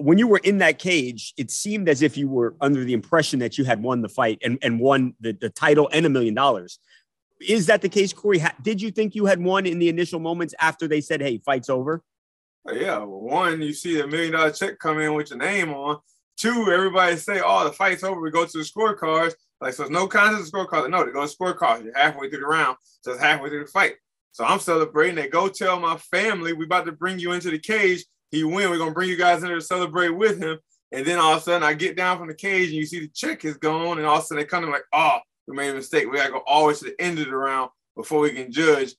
when you were in that cage, it seemed as if you were under the impression that you had won the fight and won the title and $1 million. Is that the case, Corey? Did you think you had won in the initial moments after they said, hey, fight's over? Yeah, well, one, you see a $1 million check come in with your name on. Two, everybody say, oh, the fight's over. We go to the scorecards. Like, so it's no contest to scorecards. No, they go to scorecards. You're halfway through the round, so it's halfway through the fight. So I'm celebrating. They go tell my family, we about to bring you into the cage. He win. We're going to bring you guys in there to celebrate with him. And then all of a sudden, I get down from the cage, and you see the check is gone. And all of a sudden, they come in like, oh, we made a mistake. We got to go all the way to the end of the round before we can judge.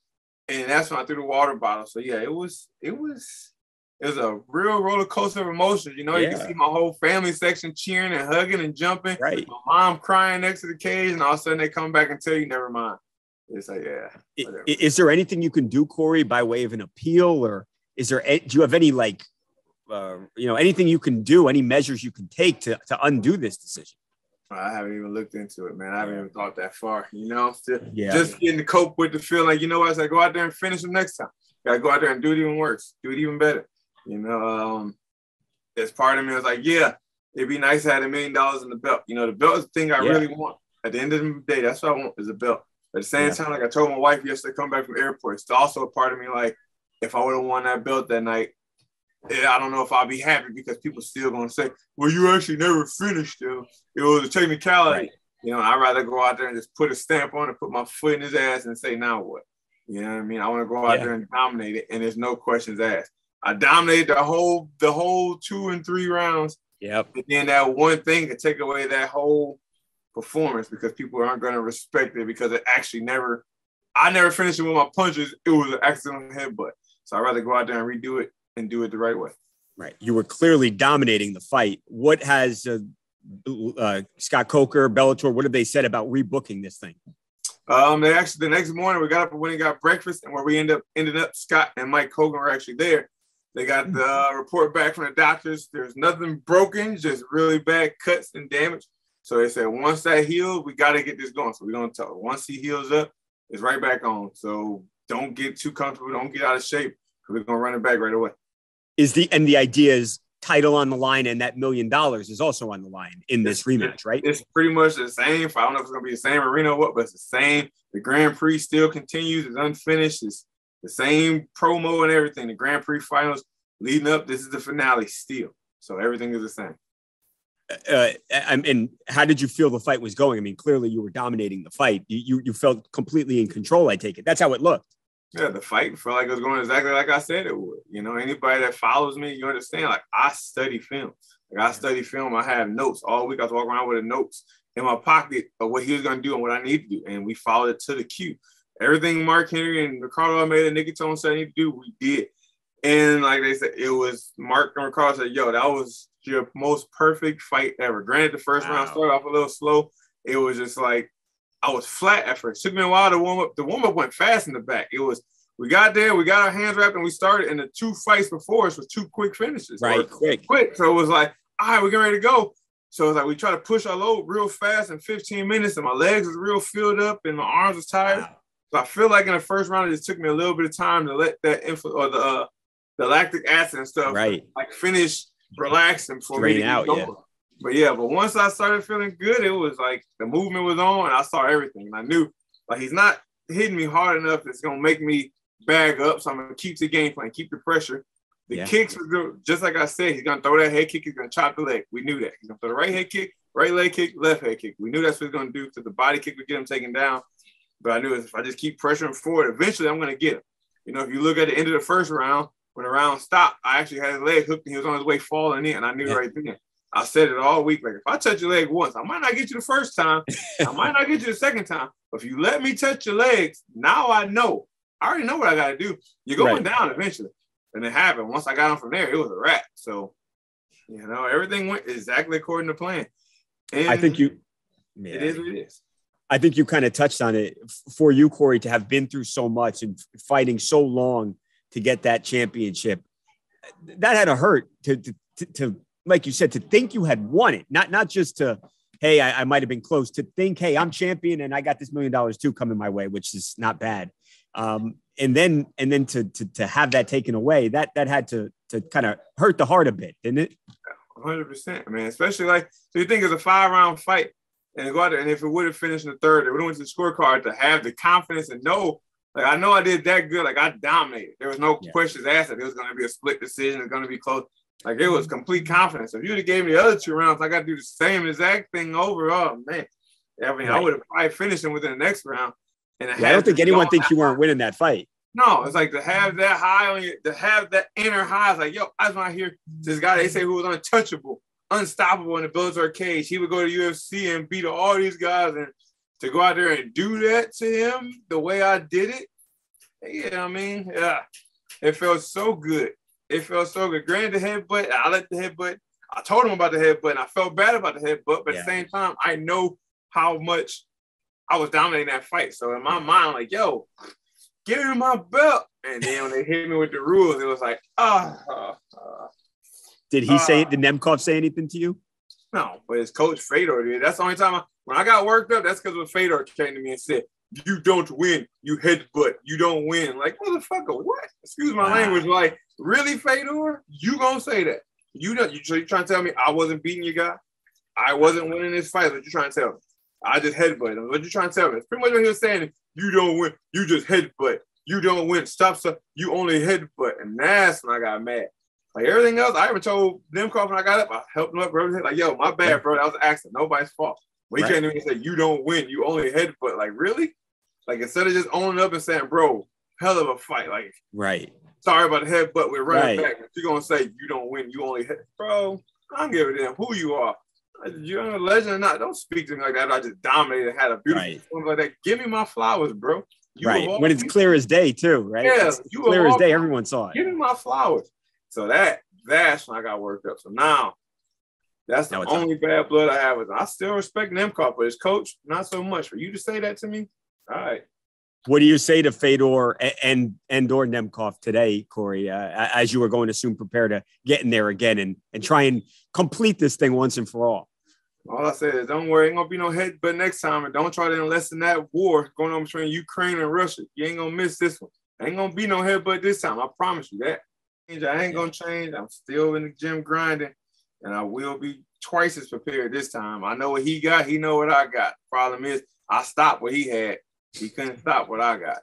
And that's when I threw the water bottle. So, yeah, it was a real roller coaster of emotions. You know, you can see my whole family section cheering and hugging and jumping. Right. My mom crying next to the cage, and all of a sudden they come back and tell you, never mind. It's like, yeah. Is there anything you can do, Corey, by way of an appeal, or do you have any anything you can do, any measures you can take to undo this decision? I haven't even looked into it, man. I haven't even thought that far. You know, just getting to cope with the feeling. Like, you know what? I said, go out there and finish them next time. Got to go out there and do it even worse, do it even better. You know, as part of me was like, yeah, it'd be nice to have $1 million in the belt. You know, the belt is the thing I really want. At the end of the day, that's what I want is a belt. At the same time, like I told my wife yesterday, come back from the airport, it's also a part of me like, if I would have won that belt that night, I don't know if I'll be happy because people still going to say, well, you actually never finished him. It was a technicality. Right. You know, I'd rather go out there and just put a stamp on it, put my foot in his ass and say, now what? You know what I mean? I want to go out there and dominate it, and there's no questions asked. I dominated the whole 2 and 3 rounds. Yep. And then that one thing could take away that whole performance because people aren't going to respect it because it actually I never finished it with my punches. It was an accidental headbutt. So I'd rather go out there and redo it and do it the right way. Right. You were clearly dominating the fight. What has Scott Coker, Bellator, what have they said about rebooking this thing? They actually, the next morning, we got up and went and got breakfast, and where we ended up, Scott and Mike Hogan were actually there. They got the report back from the doctors. There's nothing broken, just really bad cuts and damage. So they said, once that heals, we got to get this going. So we're going to tell once he heals up, it's right back on. So don't get too comfortable. Don't get out of shape because we're going to run it back right away. The idea is title on the line, and that $1 million is also on the line in this rematch, right? It's pretty much the same. I don't know if it's going to be the same arena or what, but it's the same. The Grand Prix still continues. It's unfinished. It's the same promo and everything. The Grand Prix finals leading up, this is the finale still. So everything is the same. And how did you feel the fight was going? I mean, clearly you were dominating the fight. You felt completely in control, I take it. That's how it looked. Yeah, the fight felt like it was going exactly like I said it would. You know, anybody that follows me, you understand, like, I study film. Like, I study film. I have notes. All week I was walking around with the notes in my pocket of what he was going to do and what I need to do. And we followed it to the cue. Everything Mark Henry and Ricardo Almeida and Nicky Tone said I need to do, we did. And like they said, it was Mark and Ricardo said, yo, that was your most perfect fight ever. Granted, the first round started off a little slow. It was just like, I was flat at first. It took me a while to warm up. The warm-up went fast in the back. It was, we got there, we got our hands wrapped, and we started, and the 2 fights before us was 2 quick finishes. Right, quick. So it was like, all right, we're getting ready to go. So it was like, we try to push our load real fast in 15 minutes, and my legs was real filled up, and my arms was tired. Wow. So I feel like in the first round, it just took me a little bit of time to let that the lactic acid and stuff like finish relaxing for me to get going. But once I started feeling good, it was like the movement was on and I saw everything. And I knew like he's not hitting me hard enough that's gonna make me bag up. So I'm gonna keep the game plan, keep the pressure. The kicks was good. Just like I said, he's gonna throw that head kick, he's gonna chop the leg. We knew that. He's gonna throw the right head kick, right leg kick, left head kick. We knew that's what he's gonna do because the body kick would get him taken down. But I knew if I just keep pressuring forward, eventually I'm gonna get him. You know, if you look at the end of the first round, when the round stopped, I actually had his leg hooked and he was on his way falling in, and I knew right then. I said it all week, like, if I touch your leg once, I might not get you the first time. I might not get you the second time. But if you let me touch your legs, now I know. I already know what I got to do. You're going down eventually. And it happened. Once I got him from there, it was a wrap. So, you know, everything went exactly according to plan. And I think it is what it is. I think you kind of touched on it. For you, Corey, to have been through so much and fighting so long to get that championship, that had to hurt to like you said, to think you had won it, not just to, hey, I might've been close, to think, hey, I'm champion and I got this $1 million too coming my way, which is not bad. And then to have that taken away, that had to to kind of hurt the heart a bit, didn't it? 100%, man. Especially like, so you think it's a 5-round fight and go out there, and if it would have finished in the third, it would have went to the scorecard to have the confidence and know, like, I know I did that good. Like, I dominated. There was no questions asked that it was going to be a split decision. It's going to be close. Like, it was complete confidence. If you would have gave me the other 2 rounds, I got to do the same exact thing over. Oh, man. I mean, I would have probably finished him within the next round. And I don't think anyone thinks you weren't winning that fight. No, it's like to have that high on you, to have that inner high. It's like, yo, I just want to hear this guy they say who was untouchable, unstoppable in the Bellator cage. He would go to UFC and beat all these guys, and to go out there and do that to him the way I did it, yeah, I mean, yeah, it felt so good. It felt so good. Granted, the headbutt, I let the headbutt. I told him about the headbutt, and I felt bad about the headbutt, but at the same time, I know how much I was dominating that fight. So in my mind, like, yo, give me my belt. And then when they hit me with the rules, it was like, Did Nemkov say anything to you? No, but his coach Fedor did. That's the only time when I got worked up, that's because when Fedor came to me and said, you don't win, you headbutt, you don't win. Like, motherfucker, what? Excuse my language. Like, really, Fedor? You gonna say that? So you trying to tell me I wasn't beating your guy? I wasn't winning this fight. What you trying to tell me? I just headbutt him. What you trying to tell me? It's pretty much what he was saying. You don't win. You just headbutt. You don't win. Stop. You only headbutt. And that's when I got mad. Like everything else, I even told Nemkov when I got up, I helped him up, bro. Like, yo, my bad, bro. That was an accident. Nobody's fault. But he came to me and said, you don't win. You only headbutt. Like, really? Like, instead of just owning up and saying, bro, hell of a fight. Like, sorry about the headbutt. We're running back. But you're going to say you don't win. You only hit. Bro, I don't give a damn who you are. You're a legend or not. Don't speak to me like that. I just dominated, had a beautiful form like that. Give me my flowers, bro. When it's clear as day, too, right? Yeah. It's clear as day. Everyone saw it. Give me my flowers. So that's when I got worked up. So now, that's the only bad blood I have with him. I still respect Nemkov, but his coach, not so much. For you to say that to me, all right. What do you say to Fedor and or Nemkov today, Corey, as you are going to soon prepare to get in there again and try and complete this thing once and for all? All I said is, don't worry, ain't gonna be no headbutt next time, and don't try to lessen that war going on between Ukraine and Russia. You ain't gonna miss this one. Ain't gonna be no headbutt this time. I promise you that. I ain't gonna change. I'm still in the gym grinding, and I will be twice as prepared this time. I know what he got. He know what I got. Problem is, I stopped what he had. He couldn't stop what I got.